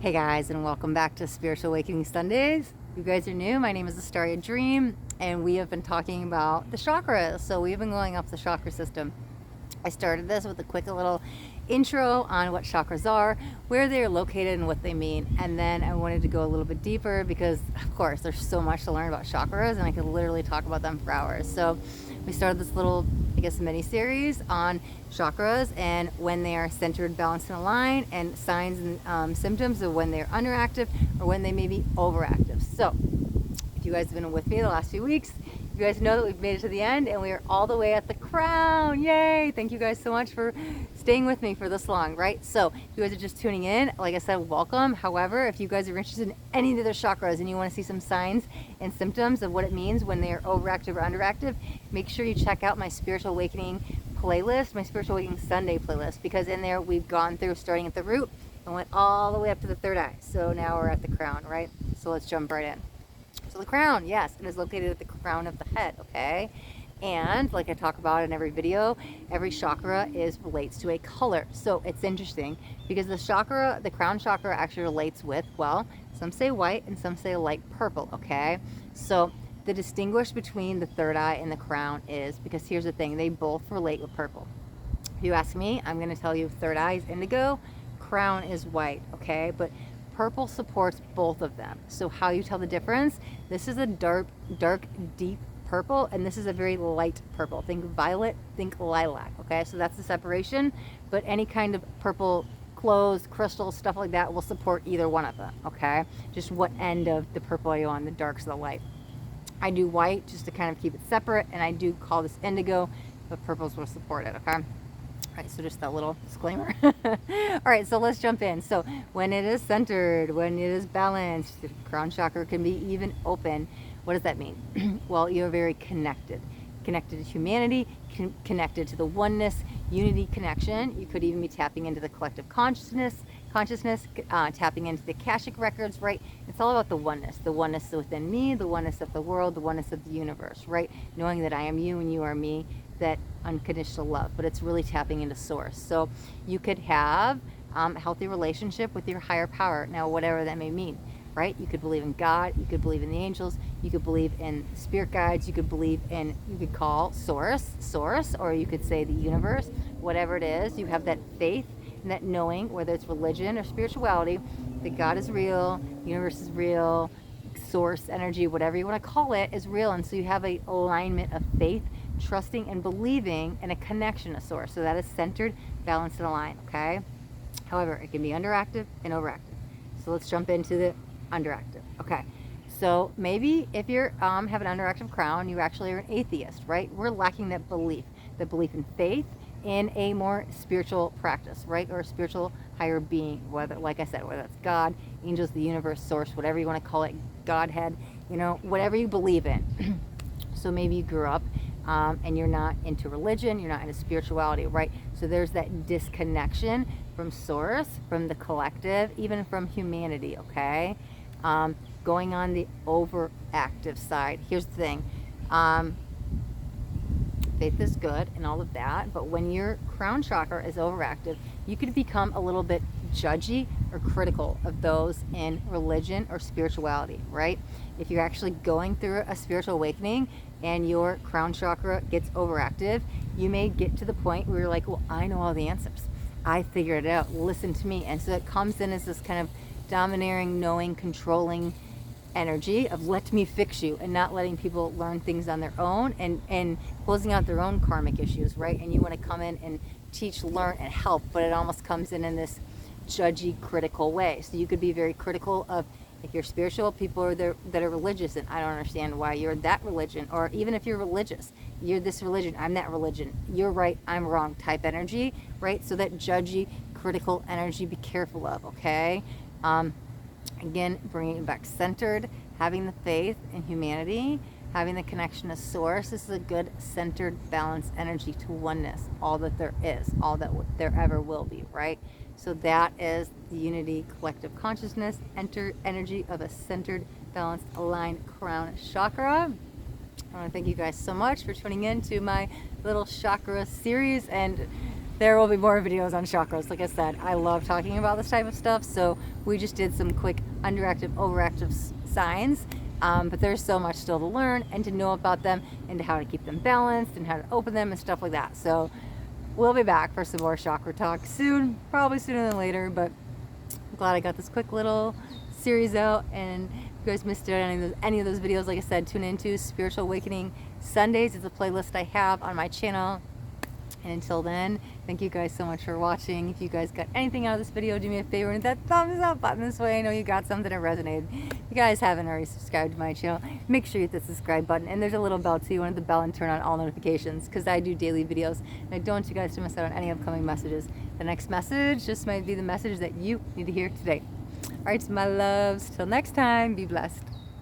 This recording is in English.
Hey guys, and welcome back to Spiritual Awakening Sundays. If you guys are new, my name is Astaria Dream, and we have been talking about the chakras. So we've been going up the chakra system. I started this with a quick little intro on what chakras are, where they're located, and what they mean. And then I wanted to go a little bit deeper because, of course, there's so much to learn about chakras, and I could literally talk about them for hours. So we started this little, mini series on chakras and when they are centered, balanced, and aligned, and signs and symptoms of when they're underactive or when they may be overactive. So if you guys have been with me the last few weeks, you guys know that we've made it to the end and we are all the way at the crown. Yay! Thank you guys so much for staying with me for this long, right? So if you guys are just tuning in, like I said, welcome. However, if you guys are interested in any of the other chakras and you want to see some signs and symptoms of what it means when they are overactive or underactive, make sure you check out my Spiritual Awakening playlist, my Spiritual Awakening Sunday playlist, because in there we've gone through starting at the root and went all the way up to the third eye. So now we're at the crown, right? So let's jump right in. So the crown, yes, it is located at the crown of the head, okay? And like I talk about in every video, every chakra relates to a color. So it's interesting because the crown chakra actually relates with, well, some say white and some say light purple, okay? So the distinguish between the third eye and the crown is, because here's the thing, they both relate with purple. If you ask me, I'm going to tell you third eye is indigo, crown is white, okay? But purple supports both of them. So how you tell the difference, this is a dark, deep purple, and this is a very light purple. Think violet, think lilac, okay? So that's the separation, but any kind of purple clothes, crystals, stuff like that will support either one of them, okay? Just what end of the purple are you on, the darks or the light. I do white just to kind of keep it separate, and I do call this indigo, but purples will support it, okay? All right, so just that little disclaimer. All right, so let's jump in. So when it is centered, when it is balanced, the crown chakra can be even open. What does that mean? Well, you're very connected to humanity, connected to the oneness, unity connection. You could even be tapping into the collective consciousness, tapping into the Akashic records, right? It's all about the oneness within me, the oneness of the world, the oneness of the universe, right? Knowing that I am you and you are me, that unconditional love, but it's really tapping into source. So you could have a healthy relationship with your higher power. Now, whatever that may mean, right? You could believe in God, you could believe in the angels, you could believe in spirit guides, you could call source, or you could say the universe, whatever it is. You have that faith and that knowing, whether it's religion or spirituality, that God is real, the universe is real, source energy, whatever you want to call it, is real. And so you have an alignment of faith, trusting and believing in a connection to source. So that is centered, balanced, and aligned, okay? However, it can be underactive and overactive. So let's jump into the underactive. Okay, so maybe if you have an underactive crown, you actually are an atheist, right? We're lacking that belief in faith in a more spiritual practice, right? Or a spiritual higher being, whether, like I said, whether it's God, angels, the universe, source, whatever you want to call it, Godhead, whatever you believe in. So maybe you grew up and you're not into religion, you're not into spirituality, right? So there's that disconnection from source, from the collective, even from humanity, okay? Going on the overactive side, here's the thing. Faith is good and all of that, but when your crown chakra is overactive, you could become a little bit judgy or critical of those in religion or spirituality, right? If you're actually going through a spiritual awakening and your crown chakra gets overactive, you may get to the point where you're like, well, I know all the answers. I figured it out. Listen to me. And so it comes in as this kind of domineering, knowing, controlling energy of let me fix you, and not letting people learn things on their own and closing out their own karmic issues, right? And you want to come in and teach, learn, and help, but it almost comes in this judgy, critical way. So you could be very critical of, if you're spiritual, people are there that are religious, and I don't understand why you're that religion. Or even if you're religious, you're this religion, I'm that religion, you're right, I'm wrong type energy, right? So that judgy, critical energy, be careful of, okay? Again, bringing it back centered, having the faith in humanity, having the connection to source. This is a good centered, balanced energy to oneness, all that there is, all that there ever will be, right? So that is the unity, collective consciousness, energy of a centered, balanced, aligned crown chakra. I want to thank you guys so much for tuning in to my little chakra series, and there will be more videos on chakras. Like I said, I love talking about this type of stuff, so we just did some quick underactive, overactive signs, but there's so much still to learn and to know about them and to how to keep them balanced and how to open them and stuff like that. So we'll be back for some more chakra talk soon, probably sooner than later, but I'm glad I got this quick little series out. And if you guys missed out on any of those videos, like I said, tune into Spiritual Awakening Sundays. It's a playlist I have on my channel. And until then, thank you guys so much for watching. If you guys got anything out of this video, do me a favor and hit that thumbs up button this way. I know you got something that resonated. If you guys haven't already subscribed to my channel, make sure you hit the subscribe button. And there's a little bell too. You want the bell and turn on all notifications, because I do daily videos. And I don't want you guys to miss out on any upcoming messages. The next message just might be the message that you need to hear today. All right, my loves. Till next time, be blessed.